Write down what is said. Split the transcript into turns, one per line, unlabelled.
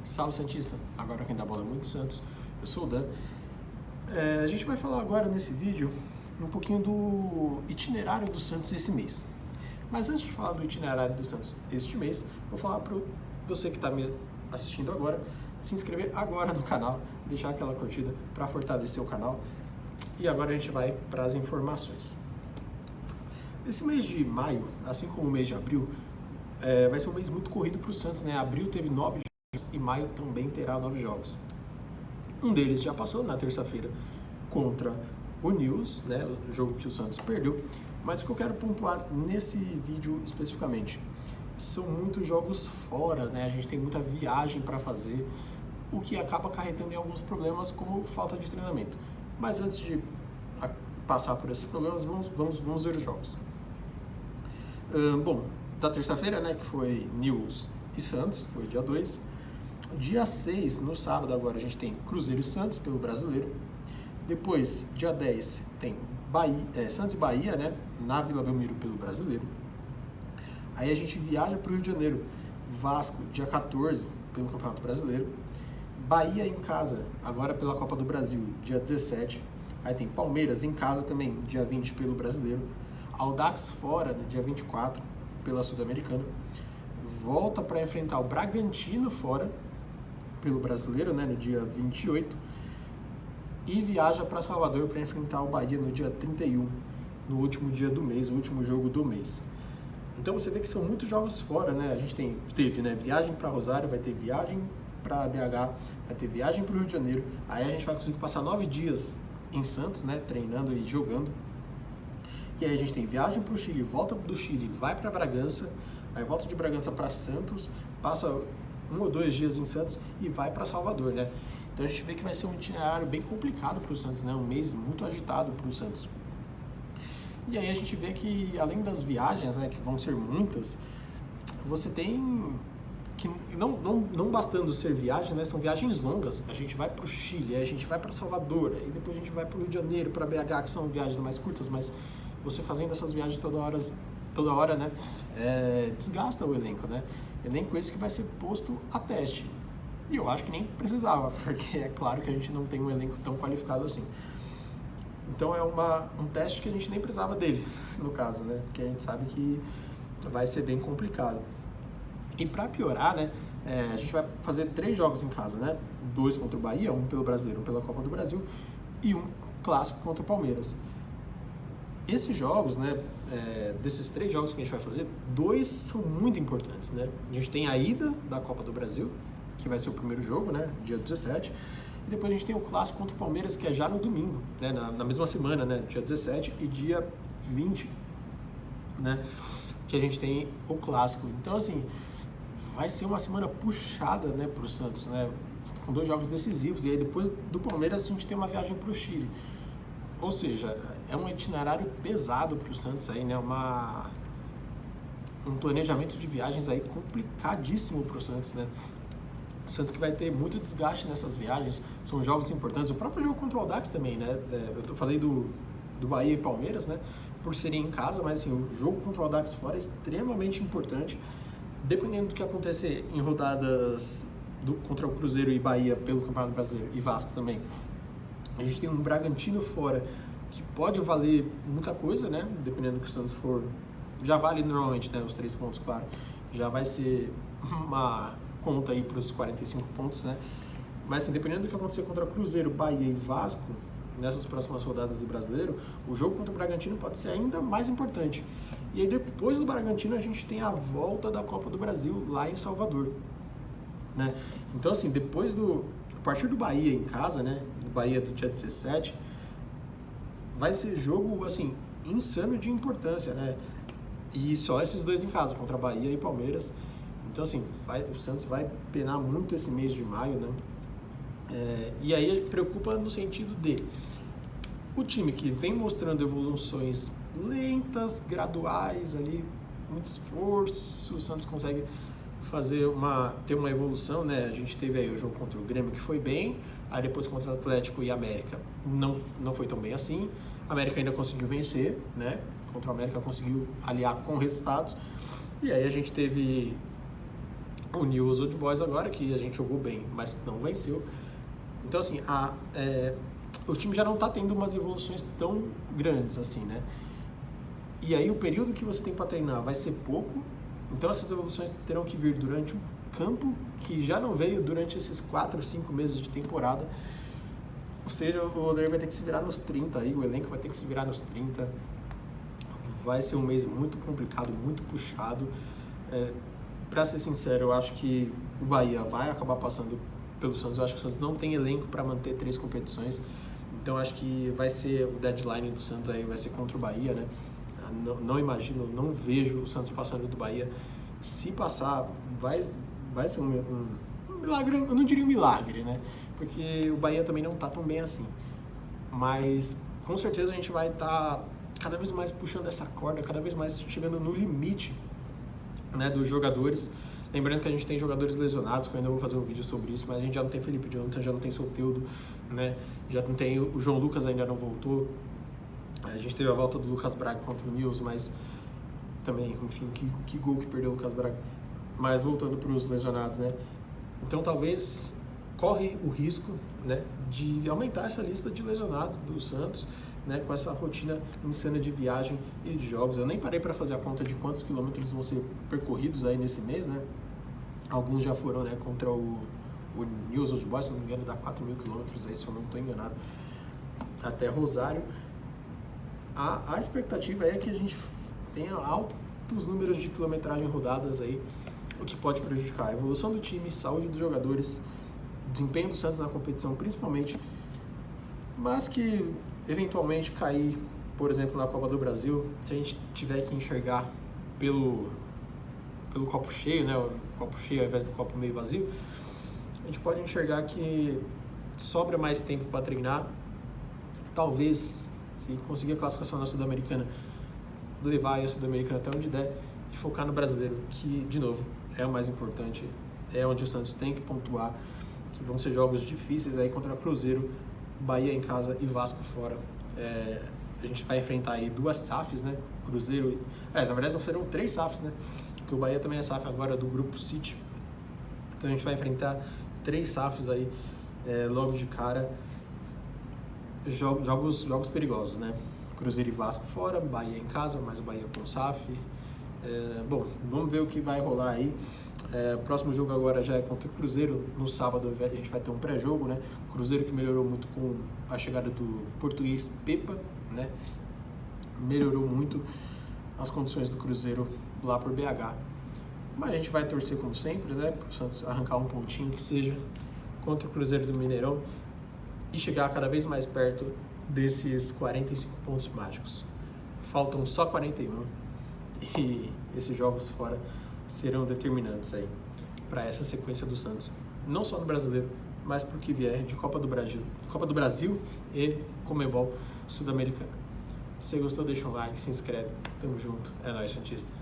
Salve Santista, agora quem dá bola é muito Santos, eu sou o Dan. A gente vai falar agora nesse vídeo um pouquinho do itinerário do Santos esse mês. Mas antes de falar do itinerário do Santos este mês, vou falar para você que está me assistindo agora, se inscrever agora no canal, deixar aquela curtida para fortalecer o canal. E agora a gente vai para as informações. Esse mês de maio, assim como o mês de abril, vai ser um mês muito corrido para o Santos, né? Abril teve 9 jogos e maio também terá 9 jogos. Um deles já passou na terça-feira contra o Newell's, né? O jogo que o Santos perdeu. Mas o que eu quero pontuar nesse vídeo especificamente são muitos jogos fora, né? A gente tem muita viagem para fazer, o que acaba acarretando em alguns problemas como falta de treinamento. Mas antes de passar por esses problemas, vamos ver os jogos. Bom, da terça-feira, né, que foi Newell's e Santos, foi dia 2. Dia 6, no sábado agora, a gente tem Cruzeiro e Santos pelo Brasileiro. Depois, dia 10, tem Santos e Bahia, né, na Vila Belmiro pelo Brasileiro. Aí a gente viaja para o Rio de Janeiro, Vasco, dia 14, pelo Campeonato Brasileiro. Bahia em casa, agora pela Copa do Brasil, dia 17. Aí tem Palmeiras em casa também, dia 20, pelo Brasileiro. Audax fora, no dia 24, pela Sul-Americana. Volta para enfrentar o Bragantino fora, pelo Brasileiro, né, no dia 28. E viaja para Salvador para enfrentar o Bahia no dia 31, no último dia do mês, o último jogo do mês. Então você vê que são muitos jogos fora, né? A gente teve, né, viagem para Rosário, vai ter viagem para BH, vai ter viagem para o Rio de Janeiro. Aí a gente vai conseguir passar 9 dias em Santos, né, treinando e jogando. E aí a gente tem viagem para o Chile, volta do Chile, vai para Bragança, aí volta de Bragança para Santos, passa 1 ou 2 dias em Santos e vai para Salvador, né? Então a gente vê que vai ser um itinerário bem complicado para o Santos, né? Um mês muito agitado para o Santos. E aí a gente vê que além das viagens, né, que vão ser muitas, você tem que não bastando ser viagem, né, são viagens longas. A gente vai para o Chile, aí a gente vai para Salvador, aí depois a gente vai para o Rio de Janeiro, para BH, que são viagens mais curtas, mas você fazendo essas viagens toda hora, né, desgasta o elenco, né? Elenco esse que vai ser posto a teste. E eu acho que nem precisava, porque é claro que a gente não tem um elenco tão qualificado assim. Então é um teste que a gente nem precisava dele, no caso, né? Porque a gente sabe que vai ser bem complicado. E para piorar, né, a gente vai fazer 3 jogos em casa, né? 2 contra o Bahia, 1 pelo Brasileiro, 1 pela Copa do Brasil e 1 clássico contra o Palmeiras. Esses jogos, né, desses 3 jogos que a gente vai fazer, 2 são muito importantes, né? A gente tem a ida da Copa do Brasil, que vai ser o primeiro jogo, né, dia 17, e depois a gente tem o clássico contra o Palmeiras, que é já no domingo, né, na mesma semana, né, dia 17 e dia 20, né, que a gente tem o clássico. Então, assim, vai ser uma semana puxada, né, para o Santos, né, com 2 jogos decisivos, e aí depois do Palmeiras a gente tem uma viagem para o Chile. Ou seja, é um itinerário pesado para o Santos aí, né, um planejamento de viagens aí complicadíssimo para o Santos, né. O Santos que vai ter muito desgaste nessas viagens, são jogos importantes. O próprio jogo contra o Audax também, né? Eu falei do Bahia e Palmeiras, né? Por serem em casa, mas assim, o jogo contra o Audax fora é extremamente importante. Dependendo do que acontecer em rodadas contra o Cruzeiro e Bahia pelo Campeonato Brasileiro e Vasco também, a gente tem um Bragantino fora que pode valer muita coisa, né? Dependendo do que o Santos for. Já vale normalmente, né? Os 3 pontos, claro. Já vai ser uma conta aí para os 45 pontos, né? Mas assim, dependendo do que acontecer contra Cruzeiro, Bahia e Vasco, nessas próximas rodadas do Brasileiro, o jogo contra o Bragantino pode ser ainda mais importante. E aí depois do Bragantino a gente tem a volta da Copa do Brasil lá em Salvador, né? Então assim, a partir do Bahia em casa, né? Do Bahia do dia 17, vai ser jogo, assim, insano de importância, né? E só esses 2 em casa, contra Bahia e Palmeiras. Então, assim, o Santos vai penar muito esse mês de maio, né? E aí preocupa no sentido de o time que vem mostrando evoluções lentas, graduais ali, muito esforço, o Santos consegue ter uma evolução, né? A gente teve aí o jogo contra o Grêmio que foi bem, aí depois contra o Atlético e América não foi tão bem assim. A América ainda conseguiu vencer, né? Contra o América conseguiu aliar com resultados. E aí a gente teve o Newell's Old Boys agora, que a gente jogou bem, mas não venceu. Então, assim, o time já não está tendo umas evoluções tão grandes, assim, né? E aí o período que você tem para treinar vai ser pouco, então essas evoluções terão que vir durante um campo que já não veio durante esses 4, 5 meses de temporada. Ou seja, o Odair vai ter que se virar nos 30 aí, o elenco vai ter que se virar nos 30. Vai ser um mês muito complicado, muito puxado. Para ser sincero, eu acho que o Bahia vai acabar passando pelo Santos. Eu acho que o Santos não tem elenco para manter 3 competições. Então acho que vai ser o deadline do Santos aí, vai ser contra o Bahia, né? Não imagino, não vejo o Santos passando do Bahia. Se passar, vai ser um milagre, eu não diria um milagre, né? Porque o Bahia também não tá tão bem assim. Mas com certeza a gente vai estar cada vez mais puxando essa corda, cada vez mais chegando no limite, né, dos jogadores. Lembrando que a gente tem jogadores lesionados, que eu ainda vou fazer um vídeo sobre isso, mas a gente já não tem Felipe Jonathan, já não tem Soteldo, né? Já não tem o João Lucas, ainda não voltou. A gente teve a volta do Lucas Braga contra o Newell's, mas também, enfim, que gol que perdeu o Lucas Braga. Mas voltando para os lesionados, né? Então talvez corre o risco, né, de aumentar essa lista de lesionados do Santos, né, com essa rotina insana de viagem e de jogos. Eu nem parei para fazer a conta de quantos quilômetros vão ser percorridos aí nesse mês, né? Alguns já foram, né, contra o Newell's Old Boys, se não me engano, dá 4.000 quilômetros aí, se eu não estou enganado, até Rosário. A expectativa é que a gente tenha altos números de quilometragem rodadas aí, o que pode prejudicar a evolução do time, saúde dos jogadores, desempenho do Santos na competição principalmente, mas que eventualmente cair, por exemplo, na Copa do Brasil, se a gente tiver que enxergar pelo copo cheio, né, o copo cheio ao invés do copo meio vazio, a gente pode enxergar que sobra mais tempo para treinar, talvez, se conseguir a classificação na Sul-Americana, levar a Sul-Americana até onde der e focar no brasileiro, que, de novo, é o mais importante, é onde o Santos tem que pontuar, que vão ser jogos difíceis aí contra Cruzeiro, Bahia em casa e Vasco fora. A gente vai enfrentar aí 2 SAFs, né? Cruzeiro, na verdade não serão 3 SAFs, né? Porque o Bahia também é SAF agora do Grupo City. Então a gente vai enfrentar 3 SAFs aí logo de cara. Jogos perigosos, né? Cruzeiro e Vasco fora, Bahia em casa, mais o Bahia com o SAF. Bom, vamos ver o que vai rolar aí. O próximo jogo agora já é contra o Cruzeiro. No sábado a gente vai ter um pré-jogo, né? O Cruzeiro que melhorou muito com a chegada do português Pepa, né? Melhorou muito as condições do Cruzeiro lá por BH. Mas a gente vai torcer como sempre, né? Para o Santos arrancar um pontinho que seja contra o Cruzeiro do Mineirão e chegar cada vez mais perto desses 45 pontos mágicos. Faltam só 41 e esses jogos fora serão determinantes aí para essa sequência do Santos, não só no Brasileiro, mas para o que vier de Copa do Brasil e Conmebol Sul-Americana. Se você gostou, deixa um like, se inscreve, tamo junto, é nóis, Santista.